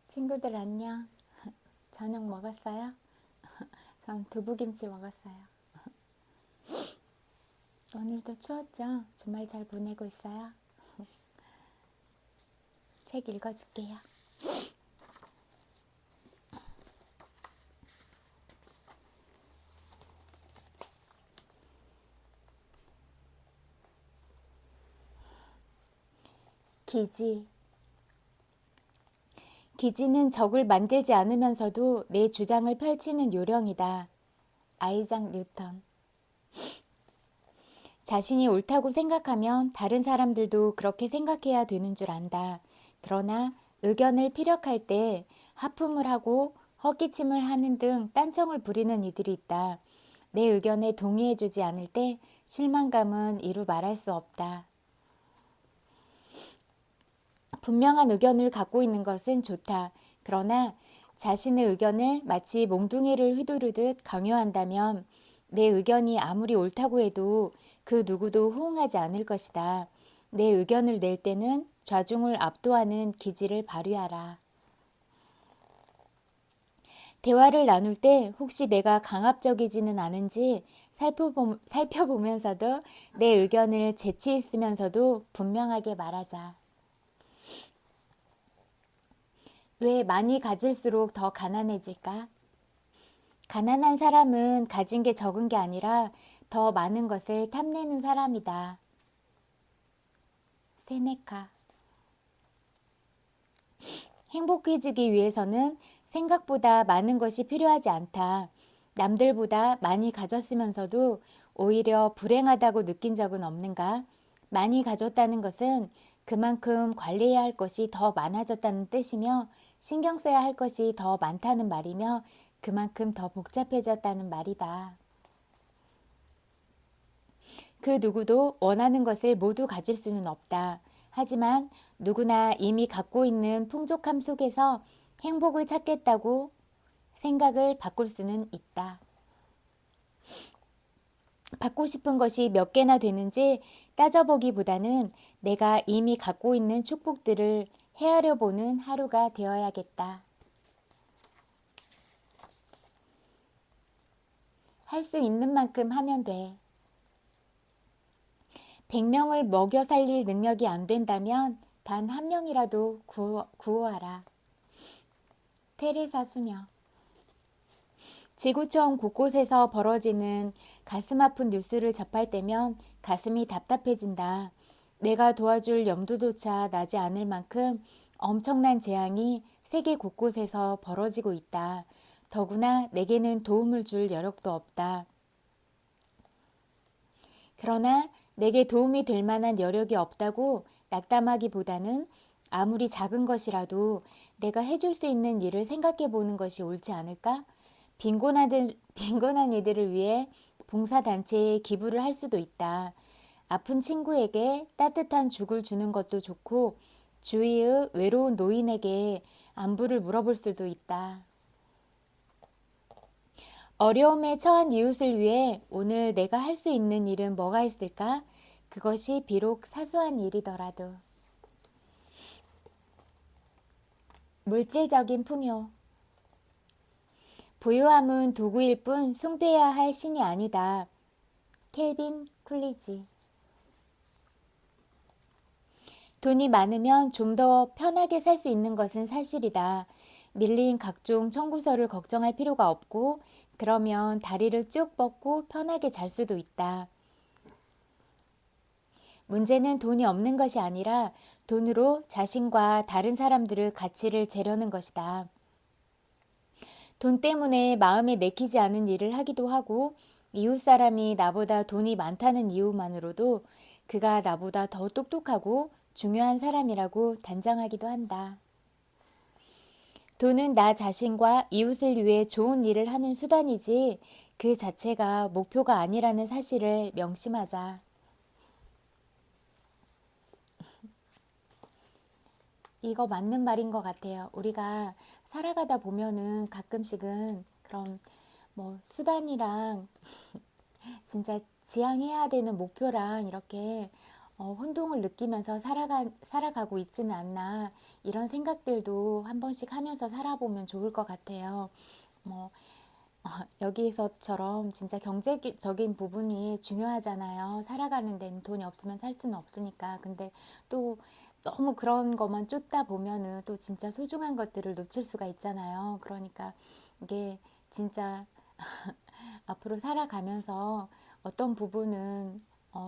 친구들 안녕. 저녁 먹었어요? 전 두부김치 먹었어요. 오늘도 추웠죠? 주말 잘 보내고 있어요? 책 읽어줄게요. 기지. 기지는 적을 만들지 않으면서도 내 주장을 펼치는 요령이다. 아이작 뉴턴. 자신이 옳다고 생각하면 다른 사람들도 그렇게 생각해야 되는 줄 안다. 그러나 의견을 피력할 때 하품을 하고 헛기침을 하는 등 딴청을 부리는 이들이 있다. 내 의견에 동의해주지 않을 때 실망감은 이루 말할 수 없다. 분명한 의견을 갖고 있는 것은 좋다. 그러나 자신의 의견을 마치 몽둥이를 휘두르듯 강요한다면 내 의견이 아무리 옳다고 해도 그 누구도 호응하지 않을 것이다. 내 의견을 낼 때는 좌중을 압도하는 기지를 발휘하라. 대화를 나눌 때 혹시 내가 강압적이지는 않은지 살펴보면서도 내 의견을 재치 있으면서도 분명하게 말하자. 왜 많이 가질수록 더 가난해질까? 가난한 사람은 가진 게 적은 게 아니라 더 많은 것을 탐내는 사람이다. 세네카. 행복해지기 위해서는 생각보다 많은 것이 필요하지 않다. 남들보다 많이 가졌으면서도 오히려 불행하다고 느낀 적은 없는가? 많이 가졌다는 것은 그만큼 관리해야 할 것이 더 많아졌다는 뜻이며 신경 써야 할 것이 더 많다는 말이며 그만큼 더 복잡해졌다는 말이다. 그 누구도 원하는 것을 모두 가질 수는 없다. 하지만 누구나 이미 갖고 있는 풍족함 속에서 행복을 찾겠다고 생각을 바꿀 수는 있다. 받고 싶은 것이 몇 개나 되는지 따져보기보다는 내가 이미 갖고 있는 축복들을 헤아려 보는 하루가 되어야겠다. 할 수 있는 만큼 하면 돼. 100명을 먹여 살릴 능력이 안 된다면 단 한 명이라도 구호하라. 테레사 수녀. 지구촌 곳곳에서 벌어지는 가슴 아픈 뉴스를 접할 때면 가슴이 답답해진다. 내가 도와줄 염두조차 나지 않을 만큼 엄청난 재앙이 세계 곳곳에서 벌어지고 있다. 더구나 내게는 도움을 줄 여력도 없다. 그러나 내게 도움이 될 만한 여력이 없다고 낙담하기보다는 아무리 작은 것이라도 내가 해줄 수 있는 일을 생각해 보는 것이 옳지 않을까? 빈곤한 이들을 위해 봉사단체에 기부를 할 수도 있다. 아픈 친구에게 따뜻한 죽을 주는 것도 좋고 주위의 외로운 노인에게 안부를 물어볼 수도 있다. 어려움에 처한 이웃을 위해 오늘 내가 할 수 있는 일은 뭐가 있을까? 그것이 비록 사소한 일이더라도. 물질적인 풍요. 부유함은 도구일 뿐 숭배해야 할 신이 아니다. 켈빈 쿨리지. 돈이 많으면 좀 더 편하게 살 수 있는 것은 사실이다. 밀린 각종 청구서를 걱정할 필요가 없고 그러면 다리를 쭉 뻗고 편하게 잘 수도 있다. 문제는 돈이 없는 것이 아니라 돈으로 자신과 다른 사람들의 가치를 재려는 것이다. 돈 때문에 마음에 내키지 않은 일을 하기도 하고 이웃 사람이 나보다 돈이 많다는 이유만으로도 그가 나보다 더 똑똑하고 중요한 사람이라고 단정하기도 한다. 돈은 나 자신과 이웃을 위해 좋은 일을 하는 수단이지 그 자체가 목표가 아니라는 사실을 명심하자. 이거 맞는 말인 것 같아요. 우리가 살아가다 보면은 가끔씩은 그런 뭐 수단이랑 진짜 지향해야 되는 목표랑 이렇게 혼동을 느끼면서 살아가고 있지는 않나 이런 생각들도 한 번씩 하면서 살아보면 좋을 것 같아요. 뭐 여기서처럼 진짜 경제적인 부분이 중요하잖아요. 살아가는 데는 돈이 없으면 살 수는 없으니까. 근데 또 너무 그런 것만 쫓다 보면은 또 진짜 소중한 것들을 놓칠 수가 있잖아요. 그러니까 이게 진짜 앞으로 살아가면서 어떤 부분은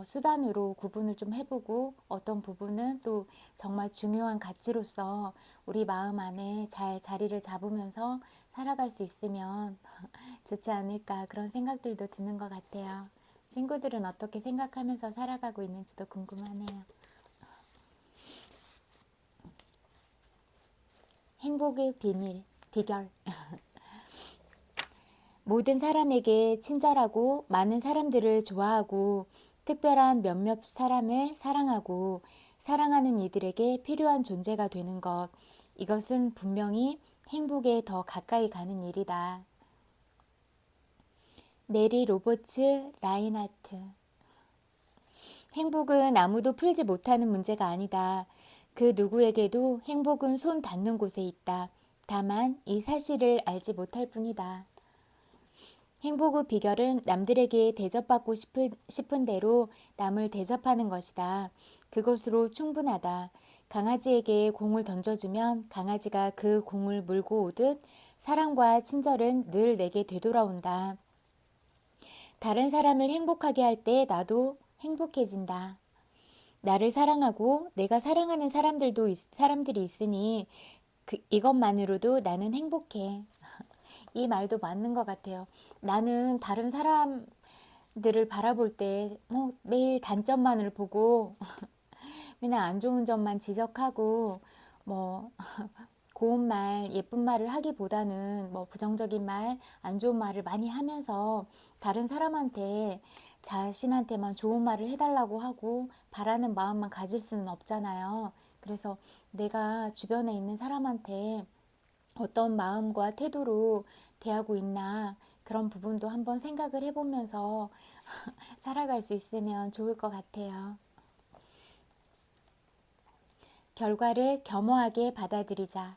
수단으로 구분을 좀 해보고 어떤 부분은 또 정말 중요한 가치로서 우리 마음 안에 잘 자리를 잡으면서 살아갈 수 있으면 좋지 않을까 그런 생각들도 드는 것 같아요. 친구들은 어떻게 생각하면서 살아가고 있는지도 궁금하네요. 행복의 비결. 모든 사람에게 친절하고 많은 사람들을 좋아하고 특별한 몇몇 사람을 사랑하고 사랑하는 이들에게 필요한 존재가 되는 것. 이것은 분명히 행복에 더 가까이 가는 일이다. 메리 로버츠 라인하트. 행복은 아무도 풀지 못하는 문제가 아니다. 그 누구에게도 행복은 손 닿는 곳에 있다. 다만 이 사실을 알지 못할 뿐이다. 행복의 비결은 남들에게 대접받고 싶은 대로 남을 대접하는 것이다. 그것으로 충분하다. 강아지에게 공을 던져주면 강아지가 그 공을 물고 오듯 사랑과 친절은 늘 내게 되돌아온다. 다른 사람을 행복하게 할 때 나도 행복해진다. 나를 사랑하고 내가 사랑하는 사람들이 있으니 이것만으로도 나는 행복해. 이 말도 맞는 것 같아요. 나는 다른 사람들을 바라볼 때 매일 단점만을 보고 맨날 안 좋은 점만 지적하고 뭐 고운 말, 예쁜 말을 하기보다는 뭐 부정적인 말, 안 좋은 말을 많이 하면서 다른 사람한테 자신한테만 좋은 말을 해달라고 하고 바라는 마음만 가질 수는 없잖아요. 그래서 내가 주변에 있는 사람한테 어떤 마음과 태도로 대하고 있나 그런 부분도 한번 생각을 해보면서 살아갈 수 있으면 좋을 것 같아요. 결과를 겸허하게 받아들이자.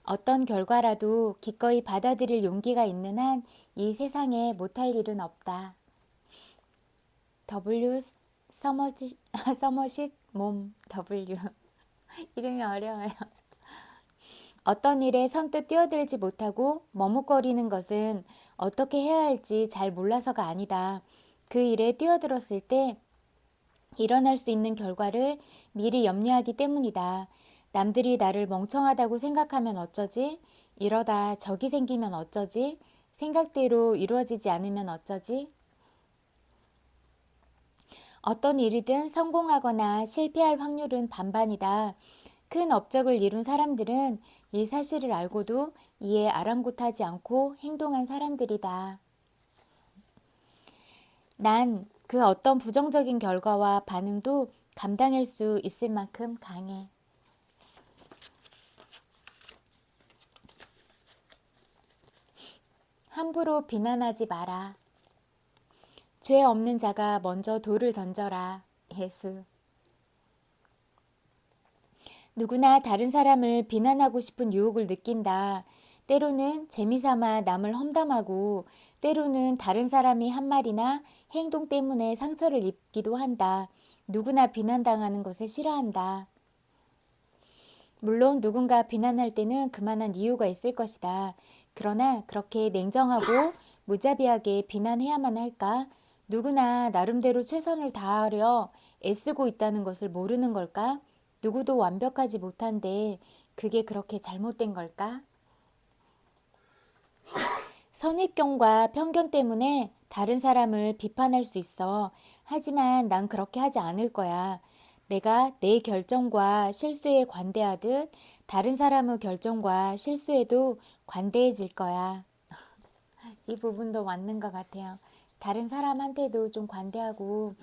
어떤 결과라도 기꺼이 받아들일 용기가 있는 한 이 세상에 못할 일은 없다. W. 서머식 몸 W. 이름이 어려워요. 어떤 일에 선뜻 뛰어들지 못하고 머뭇거리는 것은 어떻게 해야 할지 잘 몰라서가 아니다. 그 일에 뛰어들었을 때 일어날 수 있는 결과를 미리 염려하기 때문이다. 남들이 나를 멍청하다고 생각하면 어쩌지? 이러다 적이 생기면 어쩌지? 생각대로 이루어지지 않으면 어쩌지? 어떤 일이든 성공하거나 실패할 확률은 반반이다. 큰 업적을 이룬 사람들은 이 사실을 알고도 이에 아랑곳하지 않고 행동한 사람들이다. 난 그 어떤 부정적인 결과와 반응도 감당할 수 있을 만큼 강해. 함부로 비난하지 마라. 죄 없는 자가 먼저 돌을 던져라. 예수. 누구나 다른 사람을 비난하고 싶은 유혹을 느낀다. 때로는 재미삼아 남을 험담하고 때로는 다른 사람이 한 말이나 행동 때문에 상처를 입기도 한다. 누구나 비난당하는 것을 싫어한다. 물론 누군가 비난할 때는 그만한 이유가 있을 것이다. 그러나 그렇게 냉정하고 무자비하게 비난해야만 할까? 누구나 나름대로 최선을 다하려 애쓰고 있다는 것을 모르는 걸까? 누구도 완벽하지 못한데 그게 그렇게 잘못된 걸까? 선입견과 편견 때문에 다른 사람을 비판할 수 있어. 하지만 난 그렇게 하지 않을 거야. 내가 내 결정과 실수에 관대하듯 다른 사람의 결정과 실수에도 관대해질 거야. 이 부분도 맞는 것 같아요. 다른 사람한테도 좀 관대하고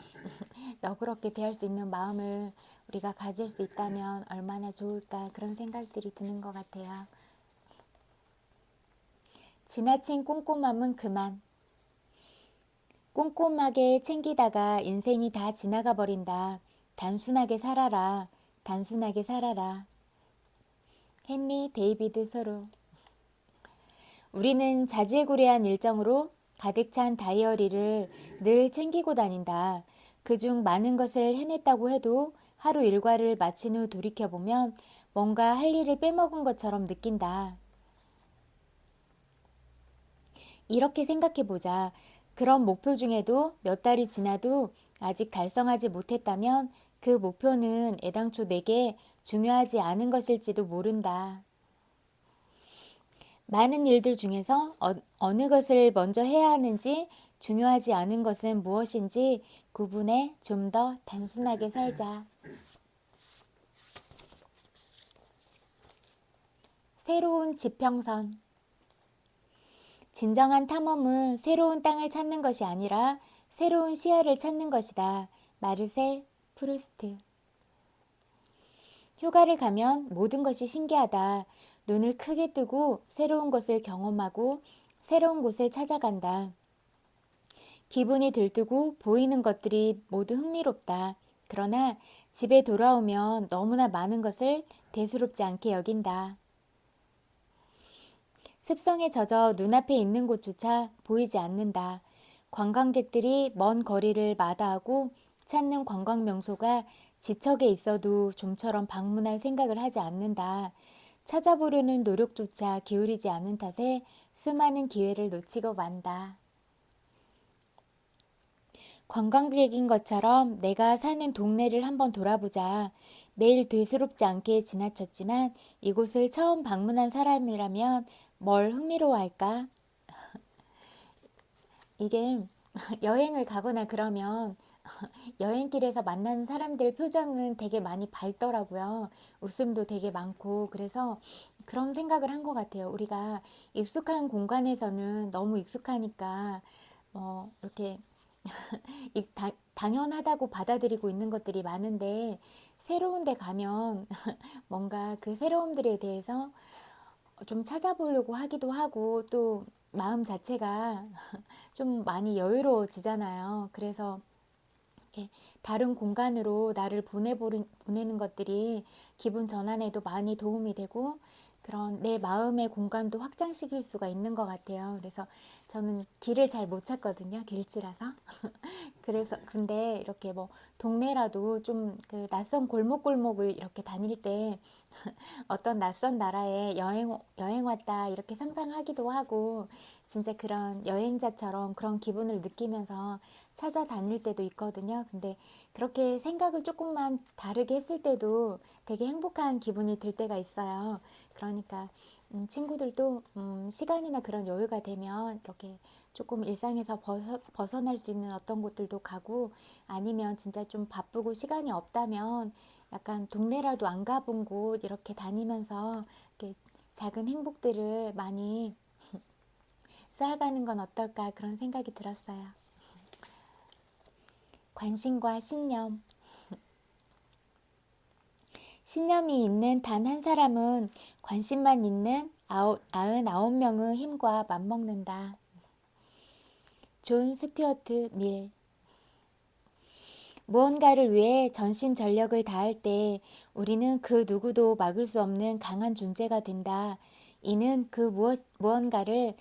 너그럽게 대할 수 있는 마음을 우리가 가질 수 있다면 얼마나 좋을까 그런 생각들이 드는 것 같아요. 지나친 꼼꼼함은 그만. 꼼꼼하게 챙기다가 인생이 다 지나가 버린다. 단순하게 살아라. 단순하게 살아라. 헨리 데이비드 소로. 우리는 자질구레한 일정으로 가득 찬 다이어리를 늘 챙기고 다닌다. 그중 많은 것을 해냈다고 해도 하루 일과를 마친 후 돌이켜보면 뭔가 할 일을 빼먹은 것처럼 느낀다. 이렇게 생각해보자. 그런 목표 중에도 몇 달이 지나도 아직 달성하지 못했다면 그 목표는 애당초 내게 중요하지 않은 것일지도 모른다. 많은 일들 중에서 어느 것을 먼저 해야 하는지, 중요하지 않은 것은 무엇인지 구분해 좀 더 단순하게 살자. 새로운 지평선. 진정한 탐험은 새로운 땅을 찾는 것이 아니라 새로운 시야를 찾는 것이다. 마르셀 프루스트. 휴가를 가면 모든 것이 신기하다. 눈을 크게 뜨고 새로운 것을 경험하고 새로운 곳을 찾아간다. 기분이 들뜨고 보이는 것들이 모두 흥미롭다. 그러나 집에 돌아오면 너무나 많은 것을 대수롭지 않게 여긴다. 습성에 젖어 눈앞에 있는 곳조차 보이지 않는다. 관광객들이 먼 거리를 마다하고 찾는 관광 명소가 지척에 있어도 좀처럼 방문할 생각을 하지 않는다. 찾아보려는 노력조차 기울이지 않은 탓에 수많은 기회를 놓치고 만다. 관광객인 것처럼 내가 사는 동네를 한번 돌아보자. 매일 되스럽지 않게 지나쳤지만 이곳을 처음 방문한 사람이라면 뭘 흥미로워할까? 이게 여행을 가거나 그러면 여행길에서 만나는 사람들 표정은 되게 많이 밝더라고요. 웃음도 되게 많고 그래서 그런 생각을 한 것 같아요. 우리가 익숙한 공간에서는 너무 익숙하니까 이렇게 당연하다고 받아들이고 있는 것들이 많은데 새로운 데 가면 뭔가 그 새로움들에 대해서 좀 찾아보려고 하기도 하고 또 마음 자체가 좀 많이 여유로워지잖아요. 그래서 이렇게 다른 공간으로 나를 보내는 것들이 기분 전환에도 많이 도움이 되고 그런 내 마음의 공간도 확장시킬 수가 있는 것 같아요. 그래서 저는 길을 잘 못 찾거든요. 길치라서. 그래서 근데 이렇게 뭐 동네라도 좀 그 낯선 골목골목을 이렇게 다닐 때 어떤 낯선 나라에 여행 왔다 이렇게 상상하기도 하고 진짜 그런 여행자처럼 그런 기분을 느끼면서 찾아다닐 때도 있거든요. 근데 그렇게 생각을 조금만 다르게 했을 때도 되게 행복한 기분이 들 때가 있어요. 그러니까 친구들도 시간이나 그런 여유가 되면 이렇게 조금 일상에서 벗어날 수 있는 어떤 곳들도 가고 아니면 진짜 좀 바쁘고 시간이 없다면 약간 동네라도 안 가본 곳 이렇게 다니면서 이렇게 작은 행복들을 많이 쌓아가는 건 어떨까 그런 생각이 들었어요. 관심과 신념. 신념이 있는 단 한 사람은 관심만 있는 99명의 힘과 맞먹는다. 존 스튜어트 밀. 무언가를 위해 전심전력을 다할 때 우리는 그 누구도 막을 수 없는 강한 존재가 된다. 이는 그 무언가를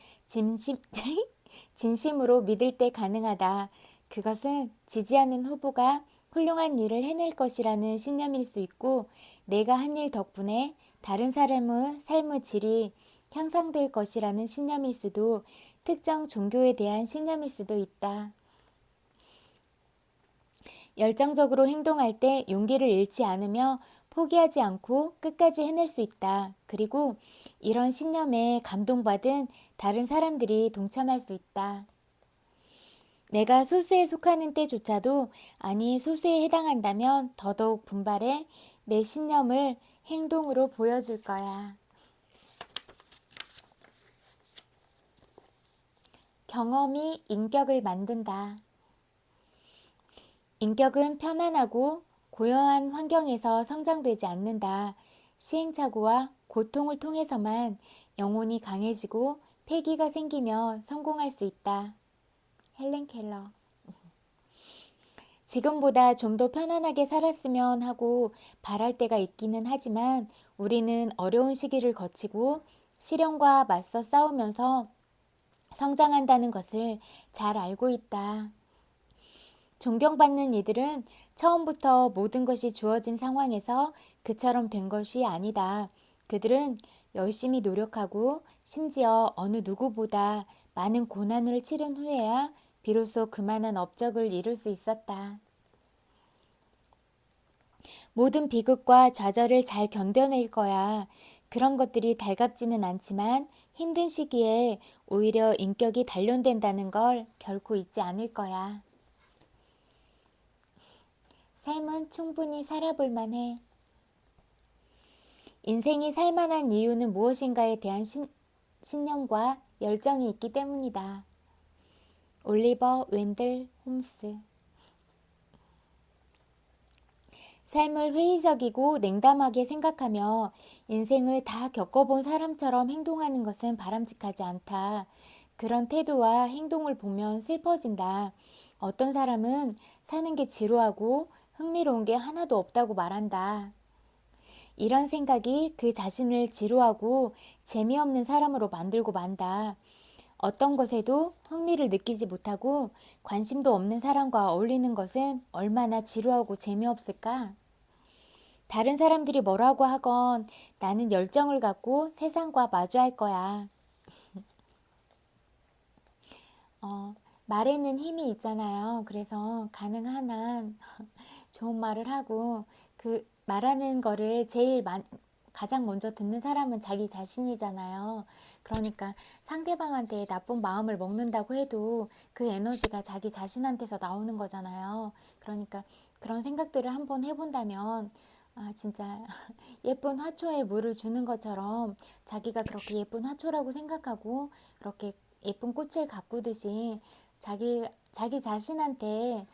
진심으로 믿을 때 가능하다. 그것은 지지하는 후보가 훌륭한 일을 해낼 것이라는 신념일 수 있고 내가 한 일 덕분에 다른 사람의 삶의 질이 향상될 것이라는 신념일 수도 특정 종교에 대한 신념일 수도 있다. 열정적으로 행동할 때 용기를 잃지 않으며 포기하지 않고 끝까지 해낼 수 있다. 그리고 이런 신념에 감동받은 다른 사람들이 동참할 수 있다. 내가 소수에 속하는 때조차도 아니 소수에 해당한다면 더더욱 분발해 내 신념을 행동으로 보여줄 거야. 경험이 인격을 만든다. 인격은 편안하고 고요한 환경에서 성장되지 않는다. 시행착오와 고통을 통해서만 영혼이 강해지고 패기가 생기며 성공할 수 있다. 헬렌 켈러. 지금보다 좀 더 편안하게 살았으면 하고 바랄 때가 있기는 하지만 우리는 어려운 시기를 거치고 시련과 맞서 싸우면서 성장한다는 것을 잘 알고 있다. 존경받는 이들은 처음부터 모든 것이 주어진 상황에서 그처럼 된 것이 아니다. 그들은 열심히 노력하고 심지어 어느 누구보다 많은 고난을 치른 후에야 비로소 그만한 업적을 이룰 수 있었다. 모든 비극과 좌절을 잘 견뎌낼 거야. 그런 것들이 달갑지는 않지만 힘든 시기에 오히려 인격이 단련된다는 걸 결코 잊지 않을 거야. 삶은 충분히 살아볼 만해. 인생이 살만한 이유는 무엇인가에 대한 신념과 열정이 있기 때문이다. 올리버 웬들 홈스. 삶을 회의적이고 냉담하게 생각하며 인생을 다 겪어본 사람처럼 행동하는 것은 바람직하지 않다. 그런 태도와 행동을 보면 슬퍼진다. 어떤 사람은 사는 게 지루하고 흥미로운 게 하나도 없다고 말한다. 이런 생각이 그 자신을 지루하고 재미없는 사람으로 만들고 만다. 어떤 것에도 흥미를 느끼지 못하고 관심도 없는 사람과 어울리는 것은 얼마나 지루하고 재미없을까? 다른 사람들이 뭐라고 하건 나는 열정을 갖고 세상과 마주할 거야. 말에는 힘이 있잖아요. 그래서 가능한 한 좋은 말을 하고 그 말하는 거를 가장 먼저 듣는 사람은 자기 자신이잖아요. 그러니까 상대방한테 나쁜 마음을 먹는다고 해도 그 에너지가 자기 자신한테서 나오는 거잖아요. 그러니까 그런 생각들을 한번 해본다면 진짜 예쁜 화초에 물을 주는 것처럼 자기가 그렇게 예쁜 화초라고 생각하고 그렇게 예쁜 꽃을 가꾸듯이 자기 자신한테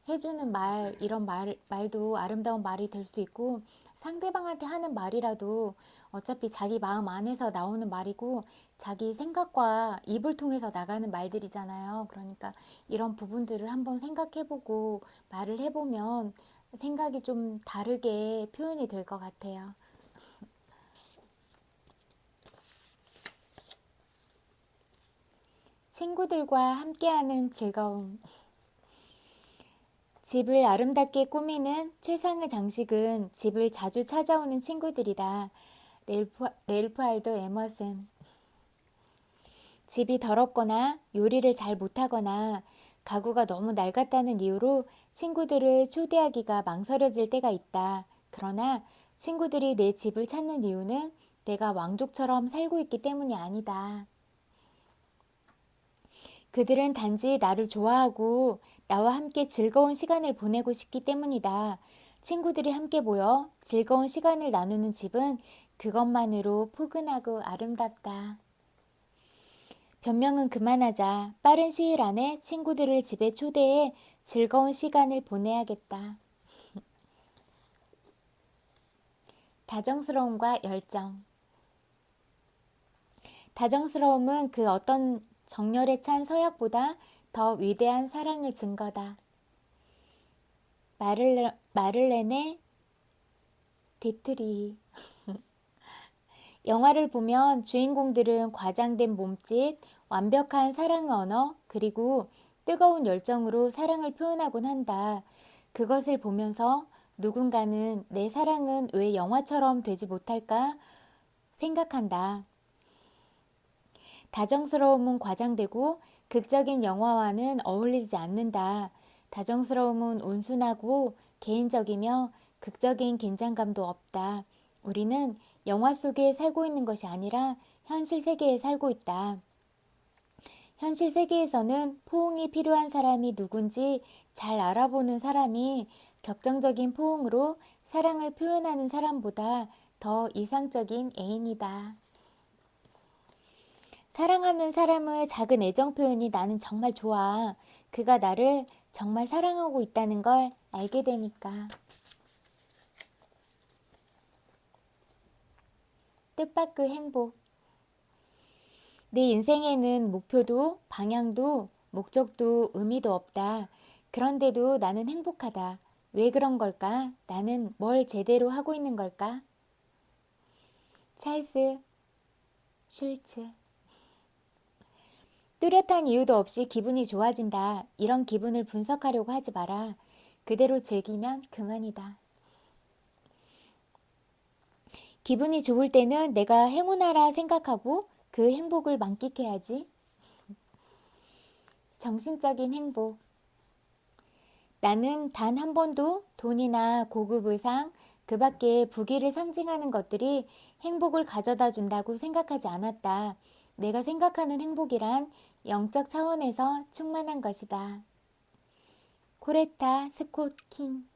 해주는 이런 말도 아름다운 말이 될 수 있고 상대방한테 하는 말이라도 어차피 자기 마음 안에서 나오는 말이고 자기 생각과 입을 통해서 나가는 말들이잖아요. 그러니까 이런 부분들을 한번 생각해보고 말을 해보면 생각이 좀 다르게 표현이 될 것 같아요. 친구들과 함께하는 즐거움. 집을 아름답게 꾸미는 최상의 장식은 집을 자주 찾아오는 친구들이다. 렐프 알도 에머슨. 집이 더럽거나 요리를 잘 못하거나 가구가 너무 낡았다는 이유로 친구들을 초대하기가 망설여질 때가 있다. 그러나 친구들이 내 집을 찾는 이유는 내가 왕족처럼 살고 있기 때문이 아니다. 그들은 단지 나를 좋아하고 나와 함께 즐거운 시간을 보내고 싶기 때문이다. 친구들이 함께 모여 즐거운 시간을 나누는 집은 그것만으로 포근하고 아름답다. 변명은 그만하자. 빠른 시일 안에 친구들을 집에 초대해 즐거운 시간을 보내야겠다. 다정스러움과 열정. 다정스러움은 그 어떤 정열에 찬 서약보다 더 위대한 사랑의 증거다. 마를렌의 디트리. 영화를 보면 주인공들은 과장된 몸짓, 완벽한 사랑의 언어, 그리고 뜨거운 열정으로 사랑을 표현하곤 한다. 그것을 보면서 누군가는 내 사랑은 왜 영화처럼 되지 못할까 생각한다. 다정스러움은 과장되고 극적인 영화와는 어울리지 않는다. 다정스러움은 온순하고 개인적이며 극적인 긴장감도 없다. 우리는 영화 속에 살고 있는 것이 아니라 현실 세계에 살고 있다. 현실 세계에서는 포옹이 필요한 사람이 누군지 잘 알아보는 사람이 격정적인 포옹으로 사랑을 표현하는 사람보다 더 이상적인 애인이다. 사랑하는 사람의 작은 애정 표현이 나는 정말 좋아. 그가 나를 정말 사랑하고 있다는 걸 알게 되니까. 뜻밖의 행복. 내 인생에는 목표도 방향도 목적도 의미도 없다. 그런데도 나는 행복하다. 왜 그런 걸까? 나는 뭘 제대로 하고 있는 걸까? 찰스 슐츠. 뚜렷한 이유도 없이 기분이 좋아진다. 이런 기분을 분석하려고 하지 마라. 그대로 즐기면 그만이다. 기분이 좋을 때는 내가 행운하라 생각하고 그 행복을 만끽해야지. 정신적인 행복. 나는 단 한 번도 돈이나 고급 의상, 그 밖에 부귀를 상징하는 것들이 행복을 가져다 준다고 생각하지 않았다. 내가 생각하는 행복이란 영적 차원에서 충만한 것이다. 코레타 스콧 킹.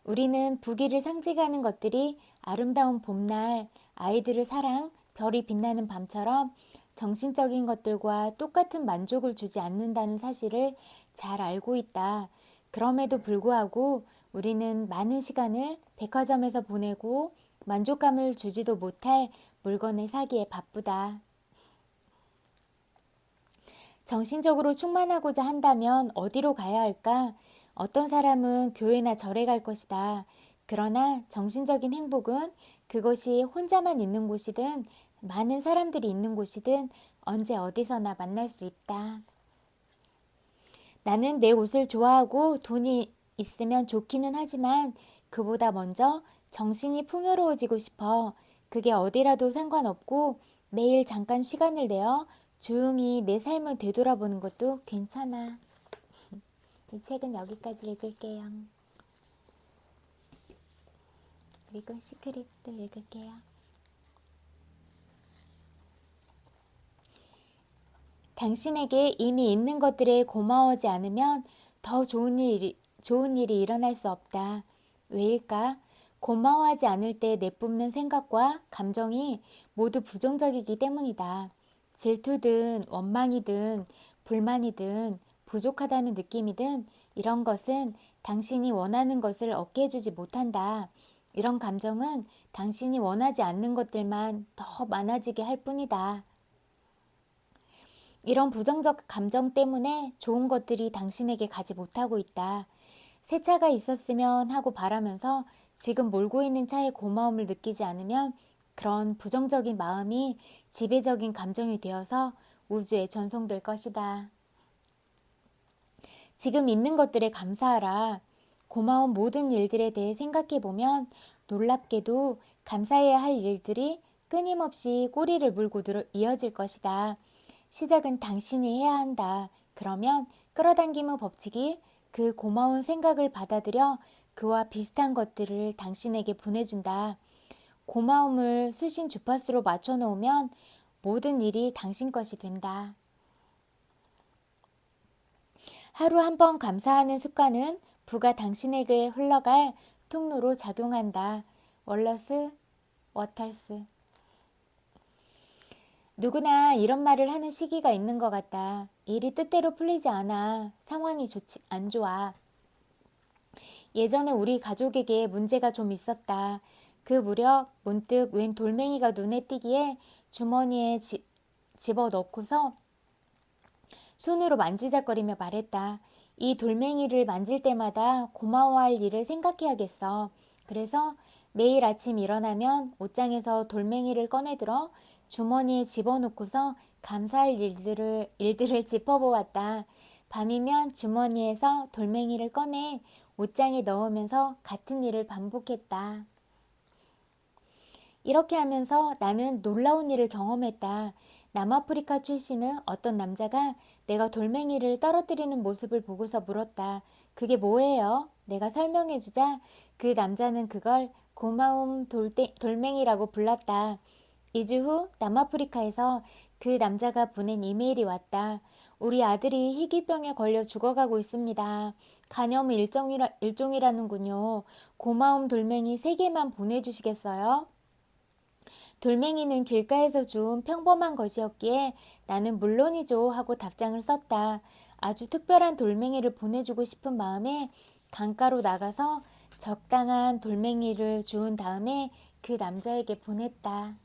우리는 부귀를 상징하는 것들이 아름다운 봄날, 아이들의 사랑, 별이 빛나는 밤처럼 정신적인 것들과 똑같은 만족을 주지 않는다는 사실을 잘 알고 있다. 그럼에도 불구하고 우리는 많은 시간을 백화점에서 보내고 만족감을 주지도 못할 물건을 사기에 바쁘다. 정신적으로 충만하고자 한다면 어디로 가야 할까? 어떤 사람은 교회나 절에 갈 것이다. 그러나 정신적인 행복은 그것이 혼자만 있는 곳이든 많은 사람들이 있는 곳이든 언제 어디서나 만날 수 있다. 나는 내 옷을 좋아하고 돈이 있으면 좋기는 하지만 그보다 먼저 정신이 풍요로워지고 싶어. 그게 어디라도 상관없고 매일 잠깐 시간을 내어 조용히 내 삶을 되돌아보는 것도 괜찮아. 이 책은 여기까지 읽을게요. 그리고 시크릿도 읽을게요. 당신에게 이미 있는 것들에 고마워하지 않으면 더 좋은 일이 일어날 수 없다. 왜일까? 고마워하지 않을 때 내뿜는 생각과 감정이 모두 부정적이기 때문이다. 질투든 원망이든 불만이든 부족하다는 느낌이든 이런 것은 당신이 원하는 것을 얻게 해주지 못한다. 이런 감정은 당신이 원하지 않는 것들만 더 많아지게 할 뿐이다. 이런 부정적 감정 때문에 좋은 것들이 당신에게 가지 못하고 있다. 새 차가 있었으면 하고 바라면서 지금 몰고 있는 차의 고마움을 느끼지 않으면 그런 부정적인 마음이 지배적인 감정이 되어서 우주에 전송될 것이다. 지금 있는 것들에 감사하라. 고마운 모든 일들에 대해 생각해보면 놀랍게도 감사해야 할 일들이 끊임없이 꼬리를 물고 이어질 것이다. 시작은 당신이 해야 한다. 그러면 끌어당김의 법칙이 그 고마운 생각을 받아들여 그와 비슷한 것들을 당신에게 보내준다. 고마움을 수신 주파수로 맞춰놓으면 모든 일이 당신 것이 된다. 하루 한 번 감사하는 습관은 부가 당신에게 흘러갈 통로로 작용한다. 월러스 워털스. 누구나 이런 말을 하는 시기가 있는 것 같다. 일이 뜻대로 풀리지 않아. 상황이 안 좋아. 예전에 우리 가족에게 문제가 좀 있었다. 그 무렵 문득 웬 돌멩이가 눈에 띄기에 주머니에 집어넣고서 손으로 만지작거리며 말했다. 이 돌멩이를 만질 때마다 고마워할 일을 생각해야겠어. 그래서 매일 아침 일어나면 옷장에서 돌멩이를 꺼내들어 주머니에 집어넣고서 감사할 일들을 짚어보았다. 밤이면 주머니에서 돌멩이를 꺼내 옷장에 넣으면서 같은 일을 반복했다. 이렇게 하면서 나는 놀라운 일을 경험했다. 남아프리카 출신의 어떤 남자가 내가 돌멩이를 떨어뜨리는 모습을 보고서 물었다. 그게 뭐예요? 내가 설명해주자 그 남자는 그걸 고마움 돌멩이라고 불렀다. 2주 후 남아프리카에서 그 남자가 보낸 이메일이 왔다. 우리 아들이 희귀병에 걸려 죽어가고 있습니다. 간염의 일종이라는군요. 고마움 돌멩이 3개만 보내주시겠어요? 돌멩이는 길가에서 주운 평범한 것이었기에 나는 물론이죠 하고 답장을 썼다. 아주 특별한 돌멩이를 보내주고 싶은 마음에 강가로 나가서 적당한 돌멩이를 주운 다음에 그 남자에게 보냈다.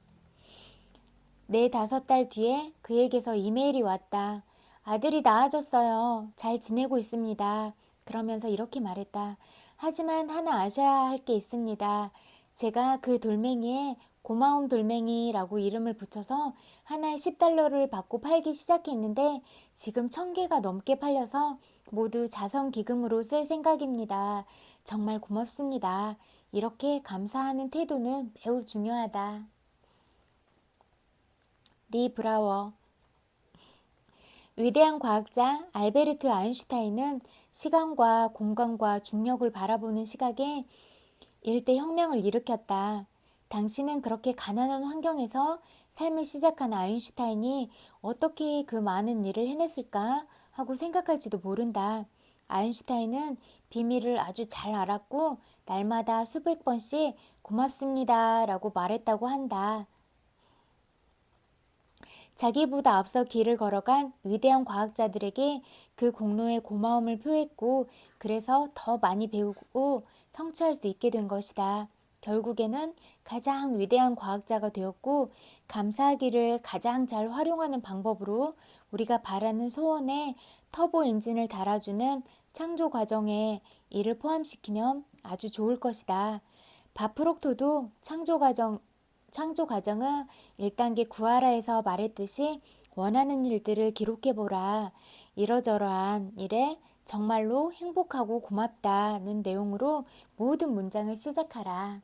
4-5달 뒤에 그에게서 이메일이 왔다. 아들이 나아졌어요. 잘 지내고 있습니다. 그러면서 이렇게 말했다. 하지만 하나 아셔야 할 게 있습니다. 제가 그 돌멩이에 고마움 돌멩이라고 이름을 붙여서 하나에 10달러를 받고 팔기 시작했는데 지금 1000개가 넘게 팔려서 모두 자선 기금으로 쓸 생각입니다. 정말 고맙습니다. 이렇게 감사하는 태도는 매우 중요하다. 리 브라워. 위대한 과학자 알베르트 아인슈타인은 시간과 공간과 중력을 바라보는 시각에 일대 혁명을 일으켰다. 당신은 그렇게 가난한 환경에서 삶을 시작한 아인슈타인이 어떻게 그 많은 일을 해냈을까 하고 생각할지도 모른다. 아인슈타인은 비밀을 아주 잘 알았고 날마다 수백 번씩 고맙습니다 라고 말했다고 한다. 자기보다 앞서 길을 걸어간 위대한 과학자들에게 그 공로에 고마움을 표했고 그래서 더 많이 배우고 성취할 수 있게 된 것이다. 결국에는 가장 위대한 과학자가 되었고 감사하기를 가장 잘 활용하는 방법으로 우리가 바라는 소원에 터보 엔진을 달아주는 창조 과정에 이를 포함시키면 아주 좋을 것이다. 바프록토도 창조 과정은 1단계 구하라에서 말했듯이 원하는 일들을 기록해보라. 이러저러한 일에 정말로 행복하고 고맙다는 내용으로 모든 문장을 시작하라.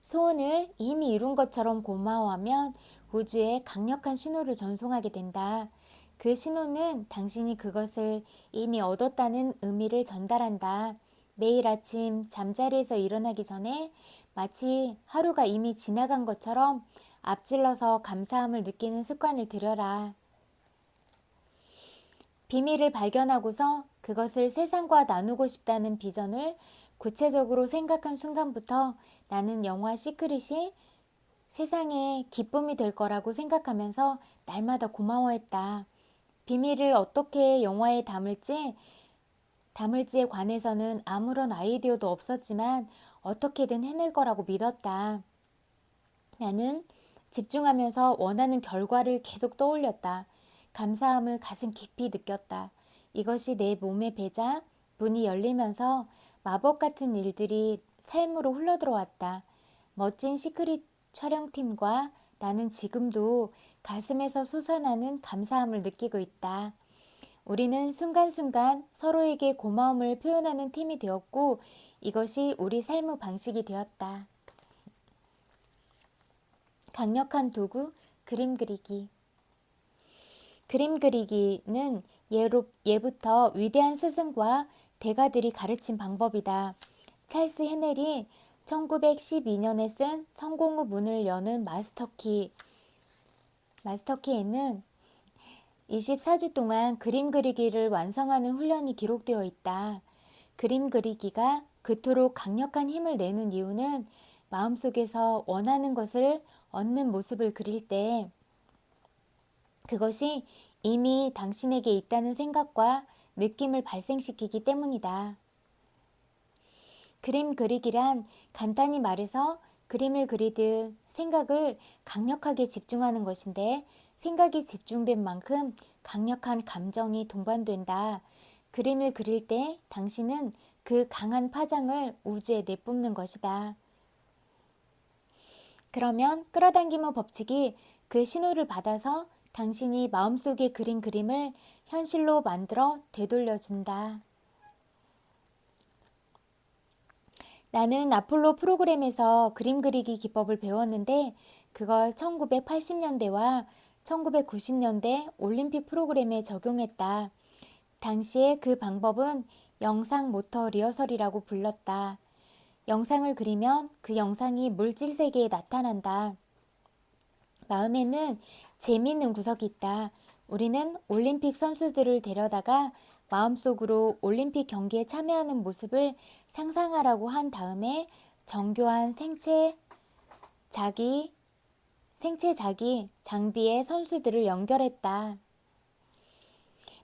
소원을 이미 이룬 것처럼 고마워하면 우주에 강력한 신호를 전송하게 된다. 그 신호는 당신이 그것을 이미 얻었다는 의미를 전달한다. 매일 아침 잠자리에서 일어나기 전에 마치 하루가 이미 지나간 것처럼 앞질러서 감사함을 느끼는 습관을 들여라. 비밀을 발견하고서 그것을 세상과 나누고 싶다는 비전을 구체적으로 생각한 순간부터 나는 영화 시크릿이 세상에 기쁨이 될 거라고 생각하면서 날마다 고마워했다. 비밀을 어떻게 영화에 담을지에 관해서는 아무런 아이디어도 없었지만 어떻게든 해낼 거라고 믿었다. 나는 집중하면서 원하는 결과를 계속 떠올렸다. 감사함을 가슴 깊이 느꼈다. 이것이 내 몸에 배자 문이 열리면서 마법 같은 일들이 삶으로 흘러들어왔다. 멋진 시크릿 촬영팀과 나는 지금도 가슴에서 솟아나는 감사함을 느끼고 있다. 우리는 순간순간 서로에게 고마움을 표현하는 팀이 되었고 이것이 우리 삶의 방식이 되었다. 강력한 도구, 그림 그리기. 그림 그리기는 예부터 위대한 스승과 대가들이 가르친 방법이다. 찰스 헤넬이 1912년에 쓴 성공 후 문을 여는 마스터키에는 24주 동안 그림 그리기를 완성하는 훈련이 기록되어 있다. 그림 그리기가 그토록 강력한 힘을 내는 이유는 마음속에서 원하는 것을 얻는 모습을 그릴 때 그것이 이미 당신에게 있다는 생각과 느낌을 발생시키기 때문이다. 그림 그리기란 간단히 말해서 그림을 그리듯 생각을 강력하게 집중하는 것인데 생각이 집중된 만큼 강력한 감정이 동반된다. 그림을 그릴 때 당신은 그 강한 파장을 우주에 내뿜는 것이다. 그러면 끌어당김의 법칙이 그 신호를 받아서 당신이 마음속에 그린 그림을 현실로 만들어 되돌려준다. 나는 아폴로 프로그램에서 그림 그리기 기법을 배웠는데 그걸 1980년대와 1990년대 올림픽 프로그램에 적용했다. 당시에 그 방법은 영상 모터 리허설이라고 불렀다. 영상을 그리면 그 영상이 물질 세계에 나타난다. 마음에는 재미있는 구석이 있다. 우리는 올림픽 선수들을 데려다가 마음속으로 올림픽 경기에 참여하는 모습을 상상하라고 한 다음에 정교한 생체 자기 장비에 선수들을 연결했다.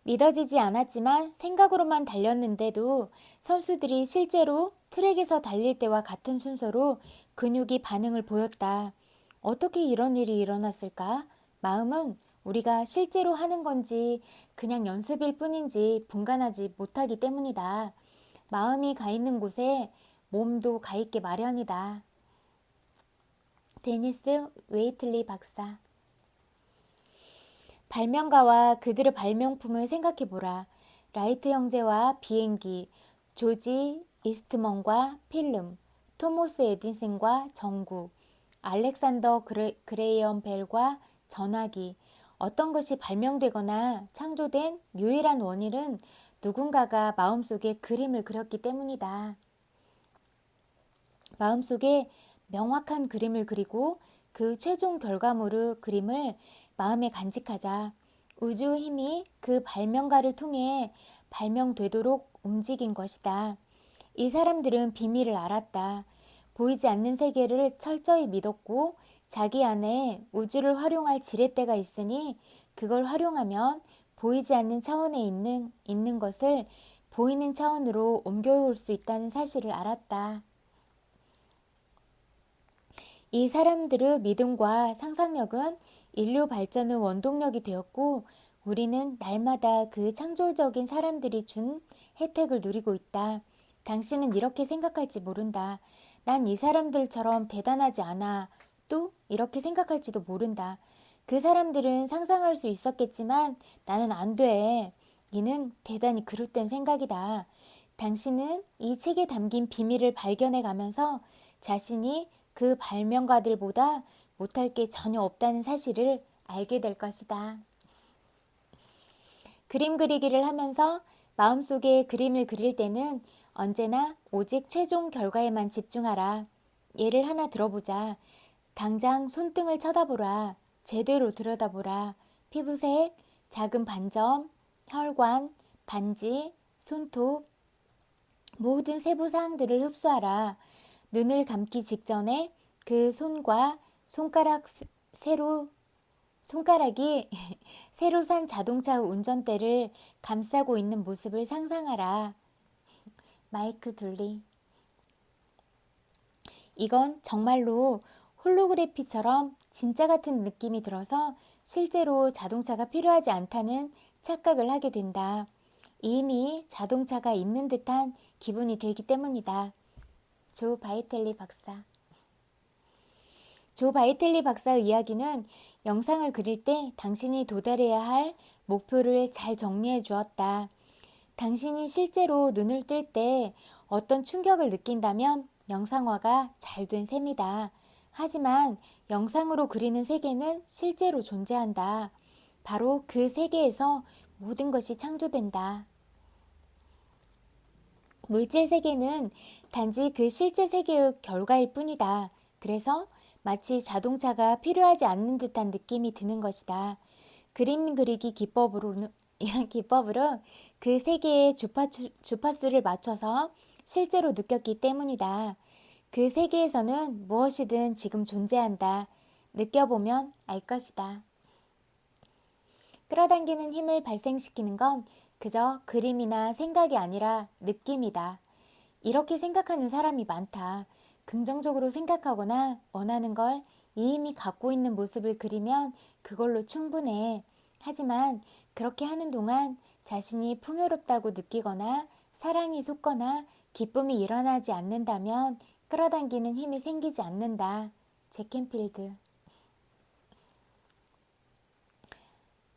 믿어지지 않았지만 생각으로만 달렸는데도 선수들이 실제로 트랙에서 달릴 때와 같은 순서로 근육이 반응을 보였다. 어떻게 이런 일이 일어났을까? 마음은 우리가 실제로 하는 건지 그냥 연습일 뿐인지 분간하지 못하기 때문이다. 마음이 가 있는 곳에 몸도 가 있게 마련이다. 데니스 웨이틀리 박사. 발명가와 그들의 발명품을 생각해보라. 라이트 형제와 비행기, 조지 이스트먼과 필름, 토머스 에디슨과 전구, 알렉산더 그레이엄 벨과 전화기. 어떤 것이 발명되거나 창조된 유일한 원인은 누군가가 마음속에 그림을 그렸기 때문이다. 마음속에 명확한 그림을 그리고 그 최종 결과물의 그림을 마음에 간직하자. 우주 힘이 그 발명가를 통해 발명되도록 움직인 것이다. 이 사람들은 비밀을 알았다. 보이지 않는 세계를 철저히 믿었고 자기 안에 우주를 활용할 지렛대가 있으니 그걸 활용하면 보이지 않는 차원에 있는 것을 보이는 차원으로 옮겨올 수 있다는 사실을 알았다. 이 사람들의 믿음과 상상력은 인류 발전의 원동력이 되었고 우리는 날마다 그 창조적인 사람들이 준 혜택을 누리고 있다. 당신은 이렇게 생각할지 모른다. 난 이 사람들처럼 대단하지 않아. 또 이렇게 생각할지도 모른다. 그 사람들은 상상할 수 있었겠지만 나는 안 돼. 이는 대단히 그릇된 생각이다. 당신은 이 책에 담긴 비밀을 발견해 가면서 자신이 그 발명가들보다 못할 게 전혀 없다는 사실을 알게 될 것이다. 그림 그리기를 하면서 마음속에 그림을 그릴 때는 언제나 오직 최종 결과에만 집중하라. 예를 하나 들어보자. 당장 손등을 쳐다보라. 제대로 들여다보라. 피부색, 작은 반점, 혈관, 반지, 손톱, 모든 세부 사항들을 흡수하라. 눈을 감기 직전에 그 손과 손가락이 새로 산 자동차 운전대를 감싸고 있는 모습을 상상하라. 마이클 둘리. 이건 정말로 홀로그래피처럼 진짜 같은 느낌이 들어서 실제로 자동차가 필요하지 않다는 착각을 하게 된다. 이미 자동차가 있는 듯한 기분이 들기 때문이다. 조 바이텔리 박사. 조 바이텔리 박사의 이야기는 영상을 그릴 때 당신이 도달해야 할 목표를 잘 정리해 주었다. 당신이 실제로 눈을 뜰 때 어떤 충격을 느낀다면 영상화가 잘 된 셈이다. 하지만 영상으로 그리는 세계는 실제로 존재한다. 바로 그 세계에서 모든 것이 창조된다. 물질 세계는 단지 그 실제 세계의 결과일 뿐이다. 그래서 마치 자동차가 필요하지 않는 듯한 느낌이 드는 것이다. 그림 그리기 기법으로 그 세계의 주파수를 맞춰서 실제로 느꼈기 때문이다. 그 세계에서는 무엇이든 지금 존재한다. 느껴보면 알 것이다. 끌어당기는 힘을 발생시키는 건 그저 그림이나 생각이 아니라 느낌이다. 이렇게 생각하는 사람이 많다. 긍정적으로 생각하거나 원하는 걸 이미 갖고 있는 모습을 그리면 그걸로 충분해. 하지만 그렇게 하는 동안 자신이 풍요롭다고 느끼거나 사랑이 솟거나 기쁨이 일어나지 않는다면 끌어당기는 힘이 생기지 않는다. 잭켄필드.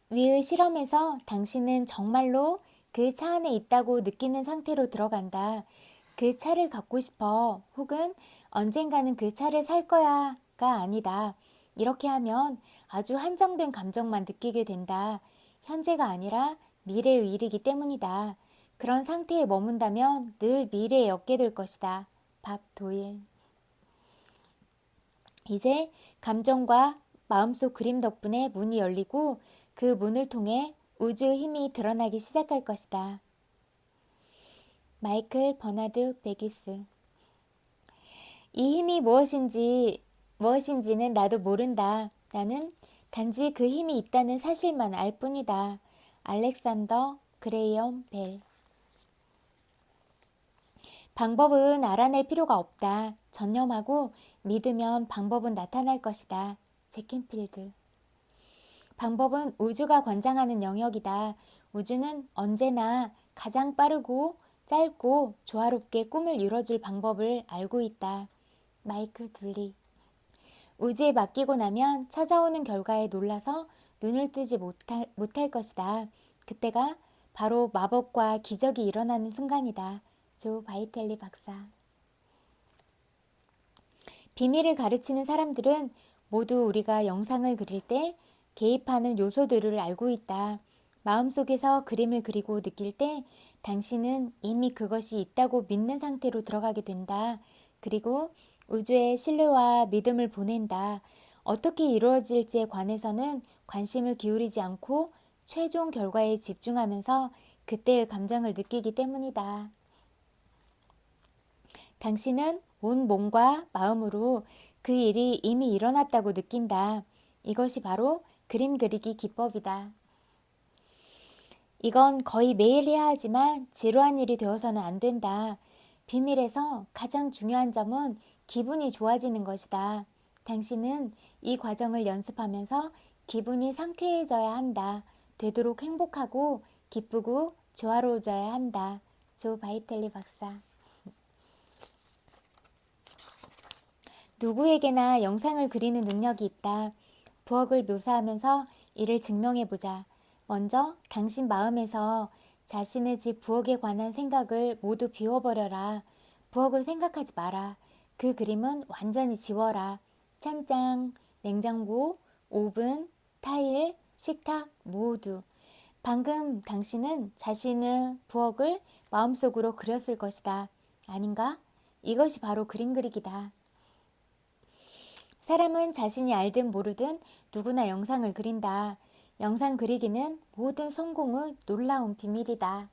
위의 실험에서 당신은 정말로 그 차 안에 있다고 느끼는 상태로 들어간다. 그 차를 갖고 싶어 혹은 언젠가는 그 차를 살 거야가 아니다. 이렇게 하면 아주 한정된 감정만 느끼게 된다. 현재가 아니라 미래의 일이기 때문이다. 그런 상태에 머문다면 늘 미래에 얻게 될 것이다. 밥 도일. 이제 감정과 마음속 그림 덕분에 문이 열리고 그 문을 통해 우주의 힘이 드러나기 시작할 것이다. 마이클 버나드 베기스. 이 힘이 무엇인지는 나도 모른다. 나는 단지 그 힘이 있다는 사실만 알 뿐이다. 알렉산더 그레이엄 벨. 방법은 알아낼 필요가 없다. 전념하고 믿으면 방법은 나타날 것이다. 잭켄필드. 방법은 우주가 관장하는 영역이다. 우주는 언제나 가장 빠르고 짧고 조화롭게 꿈을 이뤄줄 방법을 알고 있다. 마이크 둘리. 우주에 맡기고 나면 찾아오는 결과에 놀라서 눈을 뜨지 못할 것이다. 그때가 바로 마법과 기적이 일어나는 순간이다. 조 바이텔리 박사. 비밀을 가르치는 사람들은 모두 우리가 영상을 그릴 때 개입하는 요소들을 알고 있다. 마음속에서 그림을 그리고 느낄 때 당신은 이미 그것이 있다고 믿는 상태로 들어가게 된다. 그리고 우주에 신뢰와 믿음을 보낸다. 어떻게 이루어질지에 관해서는 관심을 기울이지 않고 최종 결과에 집중하면서 그때의 감정을 느끼기 때문이다. 당신은 온 몸과 마음으로 그 일이 이미 일어났다고 느낀다. 이것이 바로 그림 그리기 기법이다. 이건 거의 매일 해야 하지만 지루한 일이 되어서는 안 된다. 비밀에서 가장 중요한 점은 기분이 좋아지는 것이다. 당신은 이 과정을 연습하면서 기분이 상쾌해져야 한다. 되도록 행복하고 기쁘고 조화로워져야 한다. 조 바이텔리 박사. 누구에게나 영상을 그리는 능력이 있다. 부엌을 묘사하면서 이를 증명해보자. 먼저 당신 마음에서 자신의 집 부엌에 관한 생각을 모두 비워버려라. 부엌을 생각하지 마라. 그 그림은 완전히 지워라. 찬장, 냉장고, 오븐, 타일, 식탁 모두. 방금 당신은 자신의 부엌을 마음속으로 그렸을 것이다. 아닌가? 이것이 바로 그림 그리기다. 사람은 자신이 알든 모르든 누구나 영상을 그린다. 영상 그리기는 모든 성공의 놀라운 비밀이다.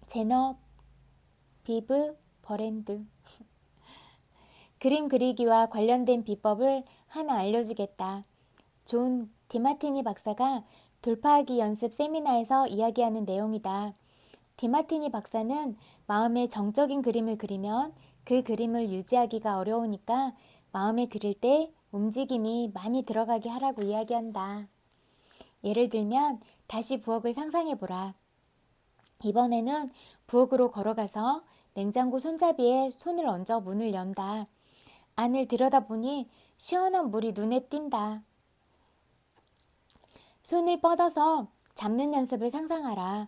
제너 비브 버랜드. 그림 그리기와 관련된 비법을 하나 알려주겠다. 존 디마티니 박사가 돌파하기 연습 세미나에서 이야기하는 내용이다. 디마티니 박사는 마음에 정적인 그림을 그리면 그 그림을 유지하기가 어려우니까 마음에 그릴 때 움직임이 많이 들어가게 하라고 이야기한다. 예를 들면 다시 부엌을 상상해보라. 이번에는 부엌으로 걸어가서 냉장고 손잡이에 손을 얹어 문을 연다. 안을 들여다보니 시원한 물이 눈에 띈다. 손을 뻗어서 잡는 연습을 상상하라.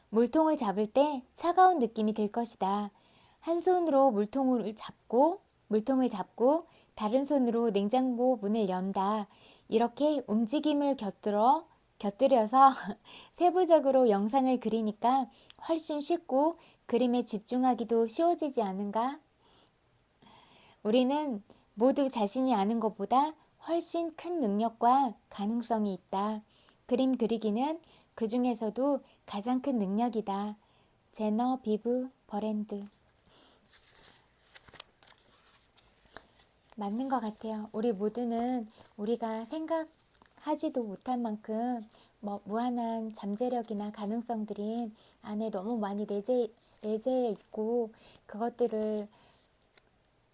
물통을 잡을 때 차가운 느낌이 들 것이다. 한 손으로 물통을 잡고 다른 손으로 냉장고 문을 연다. 이렇게 움직임을 곁들여서 세부적으로 영상을 그리니까 훨씬 쉽고 그림에 집중하기도 쉬워지지 않은가? 우리는 모두 자신이 아는 것보다 훨씬 큰 능력과 가능성이 있다. 그림 그리기는 그 중에서도 가장 큰 능력이다. 제너 비브 버랜드. 맞는 것 같아요. 우리 모두는 우리가 생각하지도 못한 만큼 무한한 잠재력이나 가능성들이 안에 너무 많이 내재해 있고 그것들을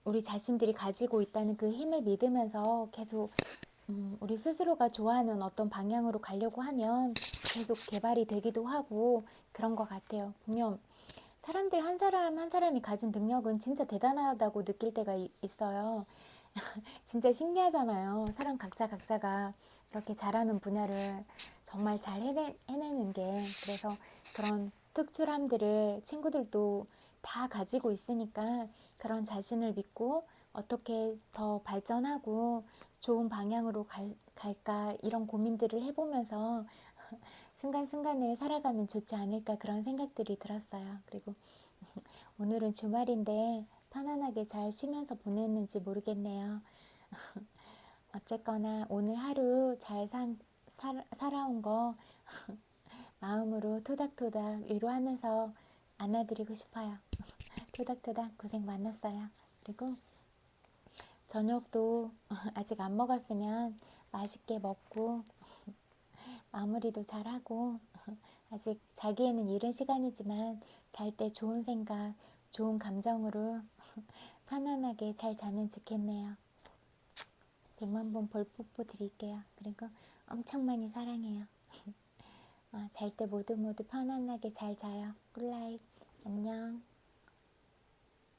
우리 자신들이 가지고 있다는 그 힘을 믿으면서 계속 우리 스스로가 좋아하는 어떤 방향으로 가려고 하면 계속 개발이 되기도 하고 그런 것 같아요. 보면 사람들 한 사람 한 사람이 가진 능력은 진짜 대단하다고 느낄 때가 있어요. 진짜 신기하잖아요. 사람 각자가 이렇게 잘하는 분야를 정말 잘 해내는 게. 그래서 그런 특출함들을 친구들도 다 가지고 있으니까 그런 자신을 믿고 어떻게 더 발전하고 좋은 방향으로 갈까 이런 고민들을 해보면서 순간순간을 살아가면 좋지 않을까 그런 생각들이 들었어요. 그리고 오늘은 주말인데 편안하게 잘 쉬면서 보냈는지 모르겠네요. 어쨌거나 오늘 하루 잘 살아온 거 마음으로 토닥토닥 위로하면서 안아드리고 싶어요. 토닥토닥 고생 많았어요. 그리고 저녁도 아직 안 먹었으면 맛있게 먹고 마무리도 잘하고 아직 자기에는 이른 시간이지만 잘 때 좋은 생각, 좋은 감정으로 편안하게 잘 자면 좋겠네요. 100만 번 볼뽀뽀 드릴게요. 그리고 엄청 많이 사랑해요. 잘 때 모두 모두 편안하게 잘 자요. 굿나잇. 안녕.